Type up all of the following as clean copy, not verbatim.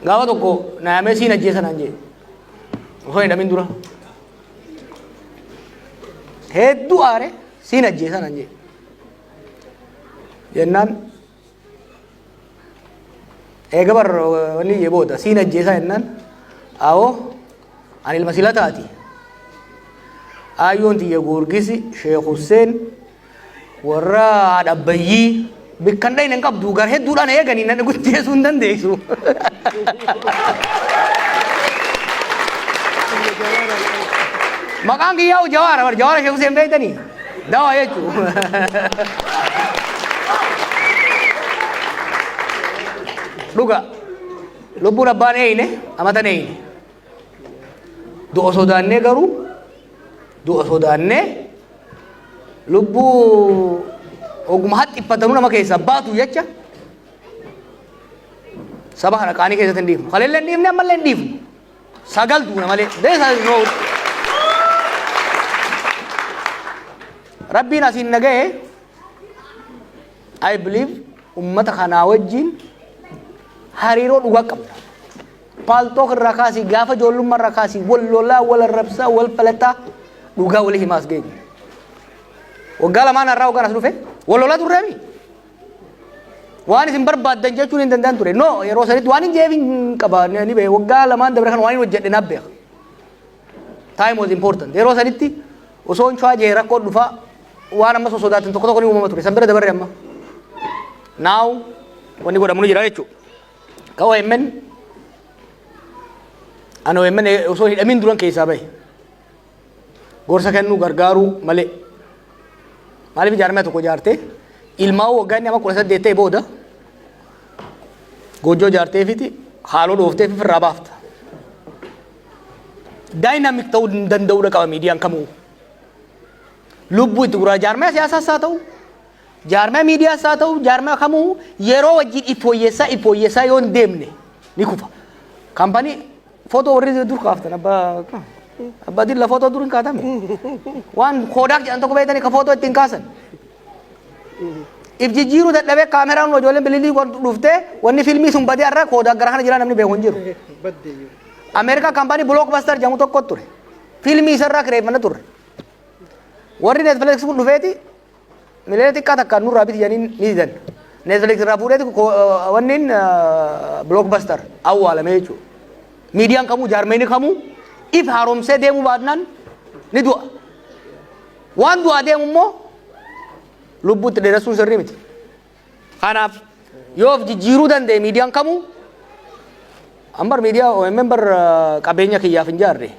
Gaafa tokko naamee siin ajjeesan anjee. Osoo hin dhamin dura. Hedduu aare siin ajjeesan anjee. Jennaan eega bar wanni ijee booda siin ajjeesaa jennaan awoo ani ilma sila taati. Ayyoon tiyya Goorgisi Sheekh Hussein warra Adabbayyii bikkan dhayne hin qabdu gar hedduudhaan eeganii nan guddeessuu hin dandeessu. Maqaan kiyyaa'u Jawaara Jawaara Sheekh Hussein beektanii dawaa jechuudha. Dhuga lubbuun abbaan eeyine amatan eeyine du'a sodaannee garuu du'a sodaannee lubbuu oguma haxxiffatanuu nama keessaa baatu jecha saba kana qaanii keessatti hin dhiifnu kaleellee hin dhiifne ammallee hin dhiifnu sagal duuna malee deesa noo rabbiin asiin naga'e I believe ummata kanaa wajjin hariiroo dhugaa qabna. Paaltook irraa kaasii gaafa ijoollummaa irraa kaasii wal lolaa wal arrabsaa wal falataa dhugaa walii himaas geenye. Waggaa lamaan irraa waggaan as dhufe wal lolaa turreemi. Waan isin barbaaddan jechuun hin danda'an ture. No yeroo sanitti waan hin jeefin qaba ni beeku waggaa lamaan dabre kan waan hin hojjedhe naaf beeka. Time was important. Yeroo sanitti osoo hin chaajee rakkoo dhufaa waan amma sosodaatan tokko tokko ni uumama ture. San bira dabarre amma. Now wanni godhamu ni jira jechuudha. Kau emen, anu emen osoo hidhamin duran keessaa bahe. Gorsa kennu gargaaru malee. Maaliif ijaarame tokko ijaarte ilmaa waggaa inni amma 18 ta'e booda goojjoo ijaarteefiti haaloo dhoofteef irraa baafta. Daayinaamik ta'uu danda'uudha qaba miidiyaan kamuu. Lubbuu itti guraa ijaarame siyaasaas haa ta'u. Jaarmaa miidiyaas haa ta'u jaarmaa kamuu yeroo wajjin iffooyyeessaa yoo hin deemne ni kufa. Kaampanii footoo warri dur kaaftan abbaa dilla footoo dur hin kaatame. Waan Kodak jedhan tokko beektanii ka footoo ittiin kaasan. If jijjiiruu dadhabee kaameraan ijoolleen bililii dhuftee wanni fiilmii sun badee irraa Kodak gara kana jira namni beeku hin jiru. Ameerikaa kaampanii Blockbuster jedhamu tokko ture. Fiilmii isarraa kireeffanna turre. Warri Netflix kun dhufeeti milee xiqqaa takkaan nurraa biti jedhanii ni didan. Netflix irraa fuudheeti wanniin Blockbuster awwaalame jechuudha. Miidiyaan kamuu jaarmeenii kamuu if haaromsee deemuu baadnaan ni du'a. Waan du'aa deemu immoo lubbuutti dheeressuun sirrii miti. Kanaaf yoo jijjiiruu danda'e miidiyaan kamuu ambar miidiyaa OMN bar qabeenya kiyyaaf hin jaarre.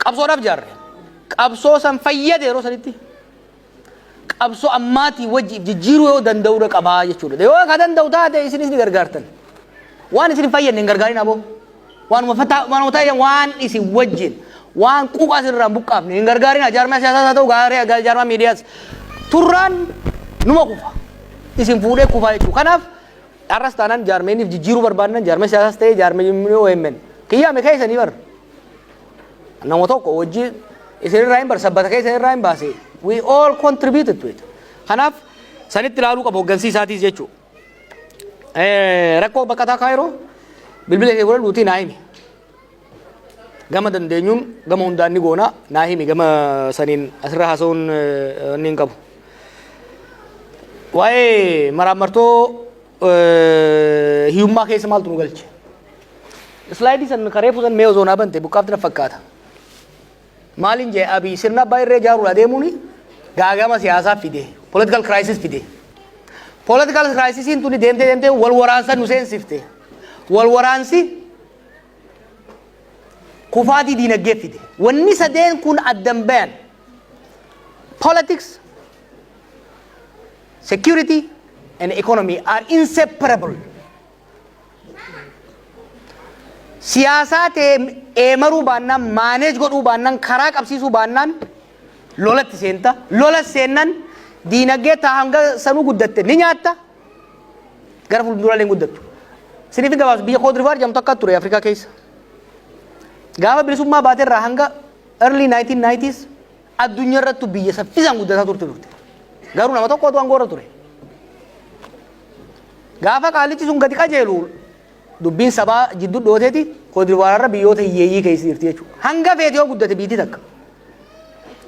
Qabsoodhaaf jaarre. Qabsoo san fayyade yeroo sanitti. Qabsoo ammaatii wajji jijjiiruu yoo danda'uudha qabaa jechuudha. Yoo ka danda'u taate isinis ni gargaartan. Waan isin fayyadne hin gargaarin aboo. Waanuma ta'e waan isin wajjin waan quuqaa isinirraa hin buqqaafne hin gargaarin jaarmaa siyaasaas haa ta'u gaarii jaarmaa miidiyaas turraan numa kufa. Isin fuudhee kufa jechuudha. Kanaaf dharras taanaan jaarmeeniif jijjiiruu barbaadan jaarmaa siyaasaas ta'e jaarmeenii OMN. Kiyyaame keessanii bar. Nama tokko wajjin isinirraa hin bar sabbata keessanirraa hin baase. We all contributed to it. Kanaaf sanitti ilaaluu qabu hoggansi isaatiis jechuudha. Rakkoo baqataa Kaayiroo bilbila ishee godhan duutii naa himi. Gama dandeenyuun gama hundaan ni goona naa himi gama saniin asirra haasa'uun ni hin qabu. Waa'ee maraammartoo hiyyummaa keessa maaltu nu galche? Slaayidii san karee fuusan mee osoo naa bante buqqaafti na fakkaata. Maalin jee abii sirna abbaa irree ijaaruudha deemuuni gaagama siyaasaa fide political crisis fide. Political crisisiin tuni deemtee wal waraansa nu seensifte. Wal waraansi kufaatii diinagdee fide. Wanni sadeen kun addan bayan politics, security and economy are inseparable. Siyaasaa ta'e eemaruu baannaan maaneej godhuu baannaan karaa qabsiisuu baannaan lolatti seenta. Lola seennan diinagdee taa hanga sanuu guddatte ni nyaatta gara fuulduraalee guddattu. Siniif gabaas biyya Koodirivaar jedhamtu akka ture Afrikaa keessa. Gaafa bilisummaa baateerraa hanga early 1990s addunyaa irrattu biyya saffisaan guddataa turte. Garuu nama tokkotu aangoorra ture. Gaafa qaalichi sun gadi qajeelu dubbiin sabaa jidduu dhooteeti koodiwaararra biyyoota hiyyeeyyii keessa jirti jechuudha. Hanga feete yoo guddate biitii takka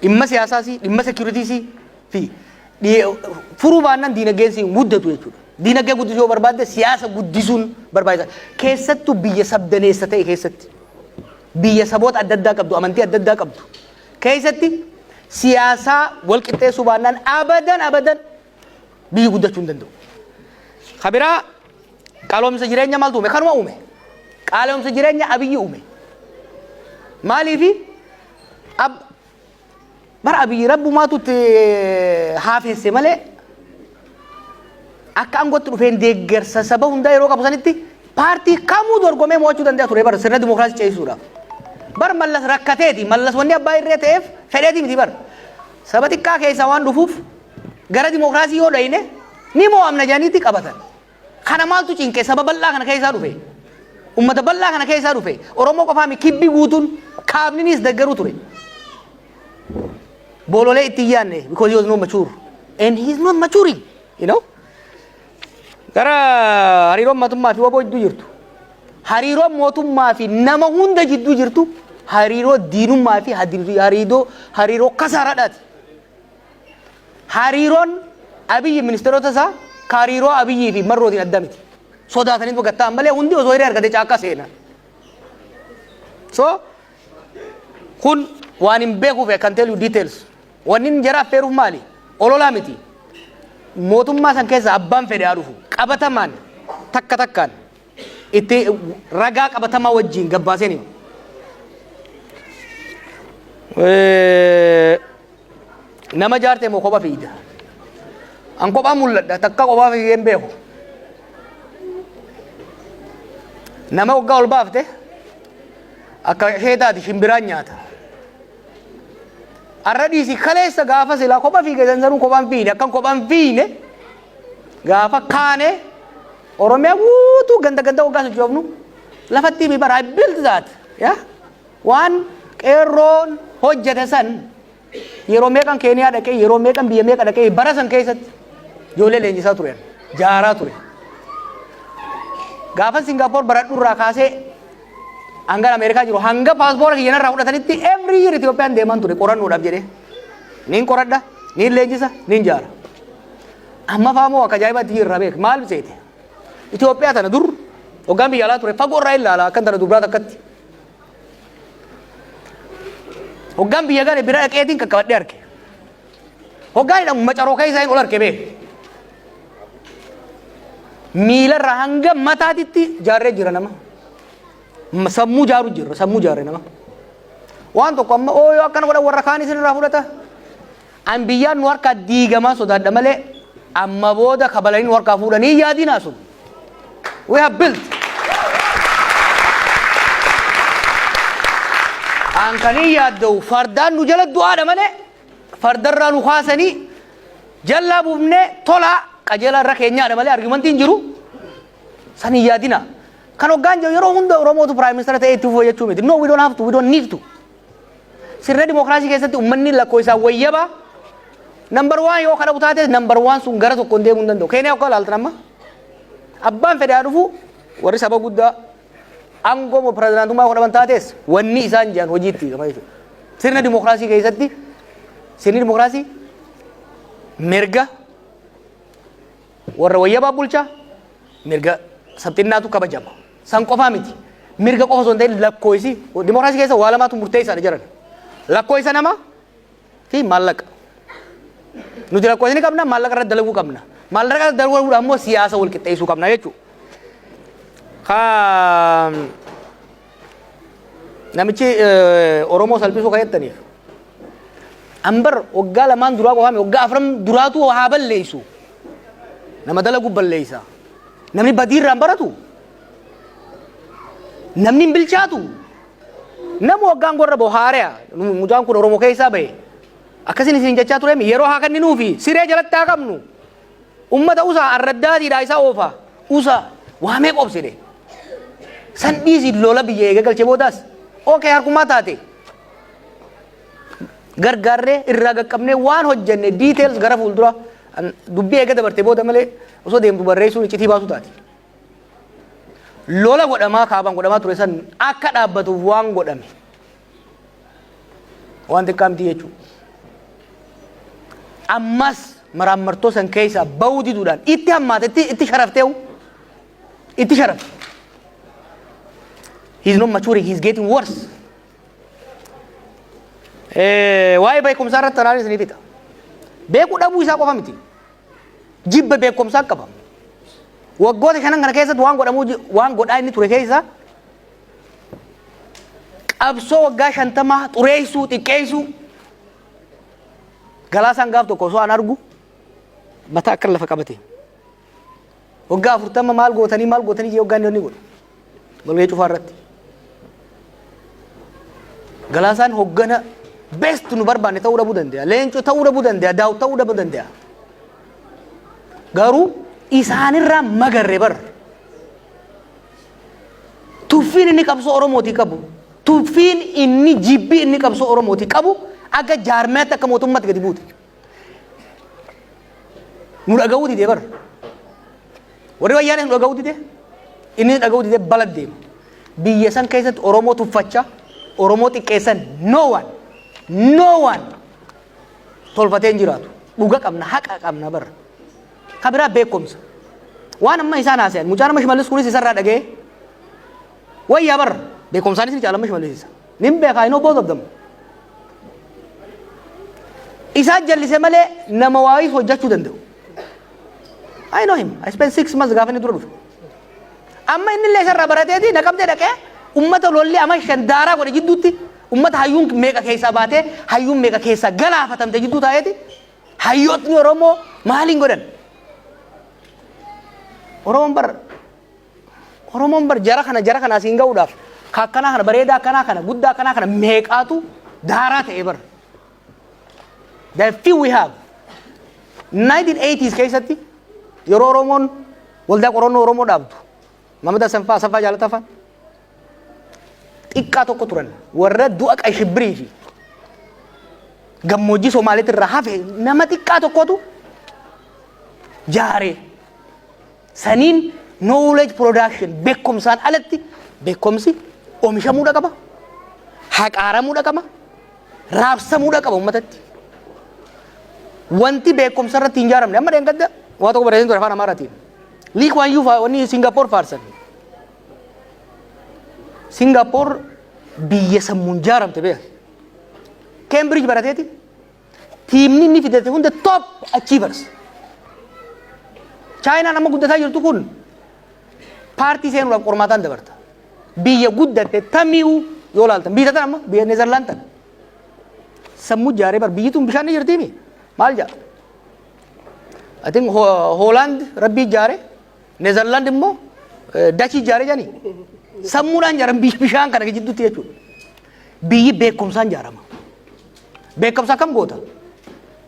dhimma siyaasaasii dhimma seekuriitiisii fi furuu baannaan diinagdeen siin guddatu jechuudha. Diinagdee guddisuu yoo barbaadde siyaasa guddisuun barbaachisaadha. Keessattuu biyya sabdaneessa ta'e keessatti biyya saboota adda addaa qabdu amantii adda addaa qabdu keessatti siyaasaa wal qixxeessuu baannaan abadan biyyi guddachuu hin danda'u. Kabiraa qaaloomsa jireenya maaltu uume? Kanuma uume. Qaaloomsa jireenya Abiyyi uume. Maaliifi bara Abiyyi rabbumaatu haafeesse malee akka aangootti dhufeen deeggarsa saba hundaa yeroo qabu sanitti paartii kamuu dorgomee mo'achuu danda'a ture bara sirna dimookiraasii ceesisuudhaaf. Bar mallas rakkateeti mallas wanni abbaa irree ta'eef fedheeti miti bar saba xiqqaa keessaa waan dhufuuf gara dimookiraasii yoo dhayne ni mo'amna jedhaniiti qabatan. Kana maaltu cinqee saba bal'aa kana keessaa dhufe ummata bal'aa kana keessaa dhufe Oromoo qofaami kibbi guutuun kaabninis deeggaruu ture. Bololee itti yaanne because he was not mature and he is not maturing, you know. Gara hariiroon mootummaa fi waboo jidduu jirtu hariiroon mootummaa fi nama hunda jidduu jirtu hariiroo diinummaa fi hariiroo kasaaraadhaati. Hariiroon Abiyyi ministeerota isaa hariiroo Abiyyii fi marrootiin adda miti. Sodaataniitu gattaan malee hundi osoo hiree argate caakka seena. So kun waan hin beekuuf I can tell you details. Wanni hin jara affeeruuf maali? Ololaa miti. Mootummaa san keessa abbaan fedhe haa dhufu qabatamaan takkaan itti ragaa qabatamaa wajjin gabbaaseen nama jaarte moo kophaa fiida? An kophaa mul'adha takka kophaa fiigeen beeku. Nama waggaa ol baafte akka ishee taati shimbiraan nyaata. Arra dhiisi kaleessa gaafa silaa kophaa fiigesan sanuu kophaan fiine akkan kophaan fiine gaafa kaane Oromiyaa guutuu ganda waggaa sochoofnu lafatti mi bara built that ya waan qeerroon hojjete san yeroo meeqan Keeniyaa dhaqee yeroo meeqan biyya meeqa dhaqee bara san keessatti ijoollee leenjisaa turan jaaraa ture. Gaafa Singapore baradhu irraa kaasee hanga Ameerikaa jiru hanga paaspoora kiyyan irraa fudhatanitti every year Itoophiyaan deeman ture qorannoodhaaf jedhee niin qoradha niin leenjisa niin jaara. Amma faamoo akka ajaa'ibaatti jirra beek maal seete Itoophiyaa tana dur hoggaan biyya alaa ture fagoo irraa ilaala akkan tana dubraa takkatti. Hoggaan biyya gane bira dhaqeetiin qaqqabadhee arge. Hoggaan hidhamu macaroo keessaa hin ol arge beek. Miila irraa hanga mataatitti jaarree jira nama. Sammuu jaaru jirra sammuu jaarree nama. Waan tokko amma ooyoo akkana godhan warra kaan isin irraa fudhata. An biyyaan nu harkaa diigamaa sodaadha malee amma booda kabalanii nu harkaa fuudhanii yaadinaa sun. We have built. An kanii yaadda'u fardaan nu jala du'aadha malee fardarraa nu kaasanii jallaa buufnee tolaa qajeelaa irra keenyaadha malee argumentiin jiru san hin yaadina. Kan hoggaan jiru yeroo hunda Oromootu prime minister ta'ee itti fufuu jechuu miti. No, we don't have to, we don't need to. Sirna dimookiraasii keessatti uummanni lakkoo isaa wayyaba. Number 1 yoo kana butaate number 1 sun gara tokkoon deemuu hin danda'u. Keeniyaa akka ilaaltan amma abbaan fedhaa dhufu warri saba guddaa aangoo moo pirezidaantummaa godhaman taates wanni isaan jiran hojiitti gama jechuudha. Sirna dimookiraasii keessatti sirni dimookiraasii mirga warra wayyabaa bulchaa mirga sabxinnaatu kabajama. San qofaa miti. Mirga qofa osoo hin ta'in lakkoofsi dimookiraasii keessa waa lamaatu murteessaadha jiran. Lakkoofsa namaa fi maallaqa. Nuti lakkoofsa ni qabna maallaqa irratti dalaguu qabna. Maallaqa irratti dalaguudhaan immoo siyaasa wal qixxeessuu qabna jechuudha. Namichi Oromoo salphisuu kan jettaniif ambar waggaa lamaan duraa qofaame waggaa afran duraatu haa balleessu. Nama dalaguu balleessa. Namni badiirraan baratu namni hin bilchaatu nama waggaan gorra bohaare'a mucaan kun Oromoo keessaa bahe akkasin isin jechaa ture yeroo haa kenninuufi siree jalatti haa qabnu ummata usaa arraddaatiidhaa isaa oofa usa waamee qobsine san dhiisi lola biyya eega galchee boodaas okay harkumaa taate gargaarree irraa qaqqabnee waan hojjenne details gara fuuldura dubbii eega dabarte booda malee osoo deemtu barreessuun iccitii baasu taati. lola godhamaa kaabaan godhamaa ture san akka dhaabbatuuf waan godhame waan xiqqaa miti jechuudha. Ammas maraamartoo san keessaa bahuu diduudhaan itti hammaate itti sharafteewu itti sharafte. He's not maturing, he's getting worse. Waa'ee beekumsaa irratti anaanis ni fita. Beekuu dhabuu isaa qofa miti. Jibba beekumsaa qaba. Waggoota shanan kana keessatti waan godhaa inni ture keessa qabsoo waggaa 50 xureessuu xiqqeessuu Galaasaan gaaf tokko osoo an argu mataa akka lafa qabate. Waggaa 40 maal gootanii jee waggaan inni godhu. Walgahii cufaa irratti. Galaasaan hoggana best nu barbaanne ta'uu dhabuu danda'a. Leencoo ta'uu dhabuu danda'a. Daawud ta'uu dhabuu danda'a. Garuu isaanirraa magarre bar. Tuffiin inni qabsoo Oromootii qabu. Tuffiin inni jibbii inni qabsoo Oromootii qabu akka jaarmeetti akka mootummaatti gadi buute. Nu dhaga'uu didee bar. Warri wayyaanee nu dhaga'uu didee inni dhaga'uu didee balad deema. Biyya san keessatti Oromoo tuffachaa Oromoo xiqqeessan no one tolfatee hin jiraatu. Dhuga qabna haqa qabna bar. Kabiraa beekumsa. Waan amma isaan haasa'an mucaan amma Shimallis kunis isarraa dhaga'ee wayyaa bar beekumsaanis ni caalama Shimallis isa. Nin beekaa I know both of them. Isaan jallisee malee nama waayii hojjechuu danda'u. I know him. I spent 6 months gaafa inni dura dhufe. Amma inni illee isarraa barateeti naqamtee dhaqee ummata lolli ama shandaaraa godhe jidduutti ummata hayyuun meeqa keessaa baatee hayyuun meeqa keessaa galaafatamte jidduu taa'eeti hayyootni Oromoo maaliin godhan? Oromoon bar jara kana asiin ga'uudhaaf akkanaa kana bareedaa akkanaa kana guddaa akkanaa kana meeqaatu daaraa ta'e bar. The few we have 1980s keessatti yeroo Oromoon waldaa qorannoo Oromoo dhaabdu Mahamad Asaffaa Jaalataffaan xiqqaa tokko turan warra du'a Qayshibbirii fi gammoojjii Somaaliitti irraa hafe nama xiqqaa tokkotu jaaree saniin knowledge production beekumsaan alatti beekumsi oomishamuudha qaba haqaaramuudha qaba raabsamuudha qaba uummatatti wanti beekumsa irratti hin ijaaramne amma dheengadda waa tokko bareedin ture afaan Amaaraatiin Lee Kuan Yew wanni Singapore faarsan Singapore biyya sammuun ijaaramte beeka Cambridge barateeti tiimni inni fidate hunda top achievers China nama guddataa jirtu kun paartii seenuudhaaf qormaataan dabarta. Biyya guddatte tamiu yoo laaltan biyya tan amma biyya Neezerlaand tan sammuu ijaaree bar biyyi tun bishaan ni jirtiimi maal jaa? I think Holland rabbi ijaare Neezerlaand immoo Dachii ijaare jani sammuudhaan ijaaran bishaan kana jidduutti jechuudha. Biyyi beekumsaan ijaarama. Beekumsa kam goota?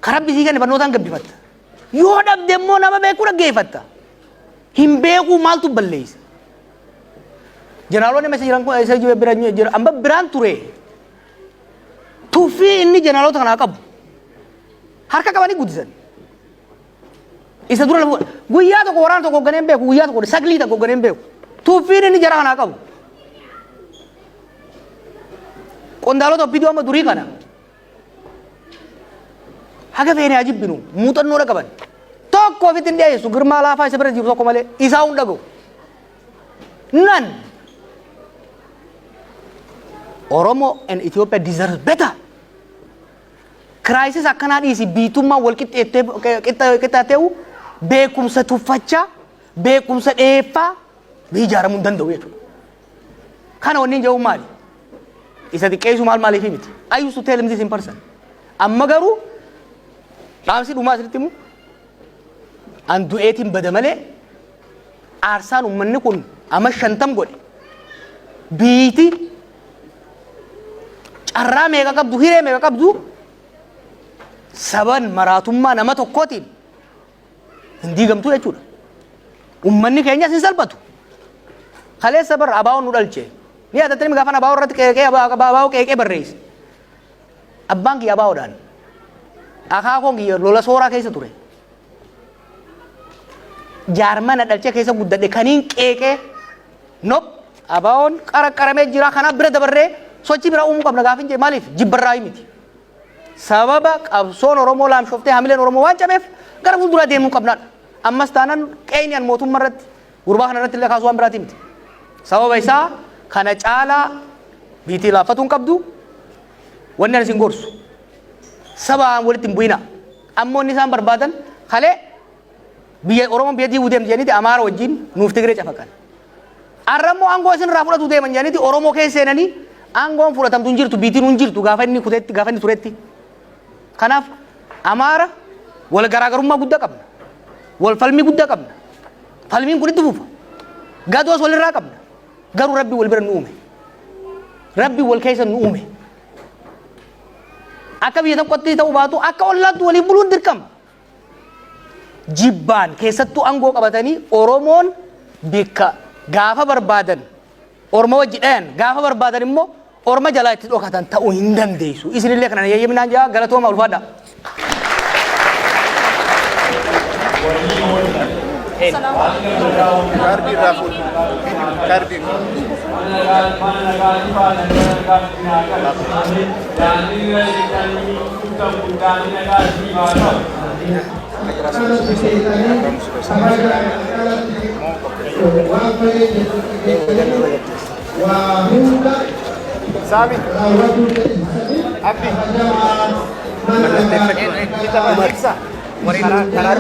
Karaa bisii kan barnootaan gabbifatta. Yoo dhabde immoo nama beekuu dhaggeeffatta. Hin beekuu maaltu balleessa? Jeneraaloonni meeshaa jiran kun isa jira amma biraan ture. Tuffii inni jeneraalota kanaa qabu. Harka qabanii guddisan. Isa dura guyyaa tokko waraana tokko hoogganeen beeku guyyaa tokko saglii tokko hoogganeen beeku. Tuffiin inni jara kanaa qabu. Qondaalota obbiduu amma durii kana. Haga feene ajibbinu muuxannoodha qaban. Tokko ofitti hin dhiyeessu girmaa laafaa isa bira jiru tokko malee isaa hunda ga'u. None. Oromo and Ethiopia deserves better. Crisis akkanaa dhiisi biitummaa wal qixxaateewu beekumsa tuffachaa beekumsa dheeffaa ijaaramuu hin danda'u jechuudha. Kana wanni jedhu maali? Isa xiqqeessu maaliif miti? I used to tell him this in person. Amma garuu dhaamsi dhumaa asirratti immoo an du'eetiin bada malee aarsaan uummanni kun amma 50 godhe biiti carraa meeqa qabdu hiree meeqa qabdu saban maraatummaa nama tokkootiin hin diigamtu jechuudha. Uummanni keenyas hin salphatu. Kaleessa bar abaa'oon nu dhalche. Ni atatanii gaafan abaa'oo irratti abaa'oo qeeqee barreesse. Abbaan kiyya abaa'oodhaan. Akaakoon kiyya lola sooraa keessa ture. Jaarmana dhalchee keessa guddadhe kaniin qeeqee Nope. Abaa'oon qaramee jira kanaaf bira dabarree sochii bira uumuu qabna gaafa hin jedhe maaliif jibbarraa miti. Sababa qabsoon Oromoo laamshoftee hamileen Oromoo waan cabeef gara fuulduraa deemuu qabnaadha. Ammas taanaan qeenyaan mootummaa irratti gurbaa kana irratti illee kaasuu waan biraati miti. Sababa isaa kana caalaa biitii laaffatuun qabdu wanni ani isin gorsu sabaan walitti hin bu'ina. Ammoo inni isaan barbaadan kalee biyya Oromoon biyya diiguu deemti jedhaniiti Amaara wajjin nuuf Tigiree cafaqan. Arrammoo aangoo isin irraa fudhatu deeman jedhaniiti Oromoo keessa seenanii aangoon fudhatamtu hin jirtu biitiin hin jirtu gaafa inni kuteetti gaafa inni turetti. Kanaaf Amaara wal garaagarummaa guddaa qabna. Wal falmii guddaa qabna. Falmiin kun itti fufa. Gadoos walirraa qabna. Garuu Rabbi wal bira nu uume. Rabbi wal keessa nu uume. Akka biyya tokkotti ta'uu baatu akka ollaatti waliin buluun dirqama. Jibbaan keessattuu aangoo qabatanii Oromoon bikka gaafa barbaadan Oromoo wajji dhayan gaafa barbaadan immoo Orma jalaa itti dhokatan ta'uu hin dandeessu. Isinillee kana yayyaminaan jaa galatooma ulfaadha. Kardi Rafut. Kardi. Sabi. Abdi. Kita periksa. Karar.